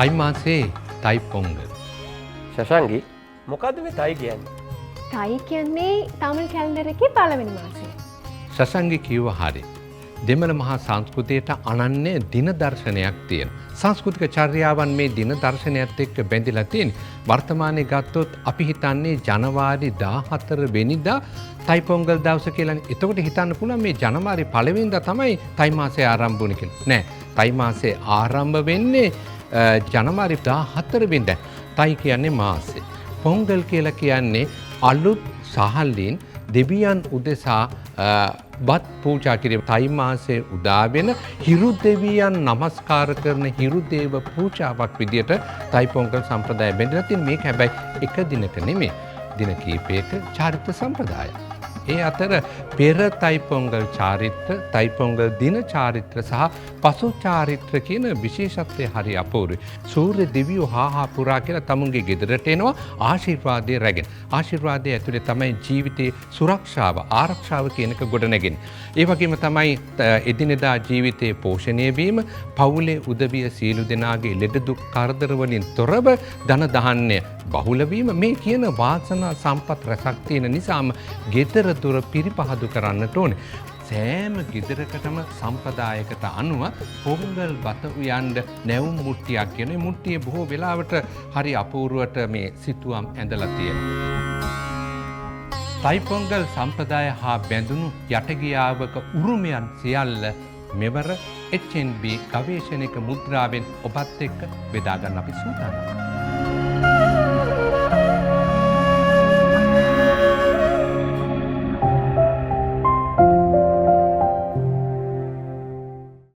තයි මාසේ තයි පොංගල්. ශෂාංගි මොකද්ද මේ තයි කියන්නේ? තයි කියන්නේ තමිල් කැලෙන්ඩර් එකේ පළවෙනි මාසය. ශෂංගි කිව්ව හරි. දෙමළ මහා සංස්කෘතියට අනන්‍ය දින දර්ශනයක් තියෙන. සංස්කෘතික චර්යාවන් මේ දින දර්ශනයත් එක්ක බැඳිලා තියෙන. වර්තමානයේ ගත්තොත් අපි හිතන්නේ ජනවාරි 14 වෙනිදා තයි පොංගල් දවස කියලානේ. එතකොට හිතන්න පුළුවන් මේ ජනවාරි 1 වෙනිදා තමයි තයි මාසය ආරම්භ වුනේ කියලා. නෑ. තයි මාසය ආරම්භ වෙන්නේ ජනවාරි 14 වෙනිදා. තයි කියන්නේ මාසෙ. පොංගල් කියලා කියන්නේ අලුත් සහල්ලින් දෙවියන් උදෙසා බත් පූජා කිරීම. තයි මාසයේ උදා වෙන හිරු දෙවියන් නමස්කාර කරන හිරු දේව පූජාවක් විදියට තයි පොංගල් සම්ප්‍රදාය බැඳලා තියෙන. මේක හැබැයි එක දිනක නෙමෙයි. දින කීපයක චාරිත්‍ර සම්ප්‍රදායක්. ඒ අතර පෙර තයි පොංගල් චාරිත්‍ර, තයි පොංගල් දින චාරිත්‍ර සහ පසු චාරිත්‍ර කියන විශේෂත්වය හරි අපූර්වයි. සූර්ය දෙවියෝ හා පුරා කියලා තමුන්ගේ ගෙදරට එනවා ආශිර්වාදය රැගෙන. ආශිර්වාදය ඇතුලේ තමයි ජීවිතයේ සුරක්ෂාව, ආරක්ෂාව කියන එක ගොඩනැගෙන්නේ. ඒ වගේම තමයි එදිනෙදා ජීවිතයේ පෝෂණය වීම, පවුලේ උදවිය සීලු දෙනාගේ ලෙඩ දුක් කරදර වලින් තොරව ධන ධාන්‍ය බහුල වීම මේ කියන වාසනා සම්පත් රැසක් තියෙන නිසාම ගෙදර දොර පිරිපහදු කරන්නට ඕනේ. සෑම ගෙදරකටම සම්ප්‍රදායකට අනුව පොංගල් බත උයන්ඩ නැවුම් මුට්ටියක් කියන මුට්ටිය බොහෝ වෙලාවට හරි අපූර්වට මේ සිතුවම් ඇඳලා තියෙනවා. තයි පොංගල් සම්ප්‍රදාය හා බැඳුණු යටගියාවක උරුමයන් සියල්ල මෙවර HNB ගවේෂණික මුද්‍රාවෙන් ඔබත් එක්ක බෙදා ගන්න අපි සූදානම්.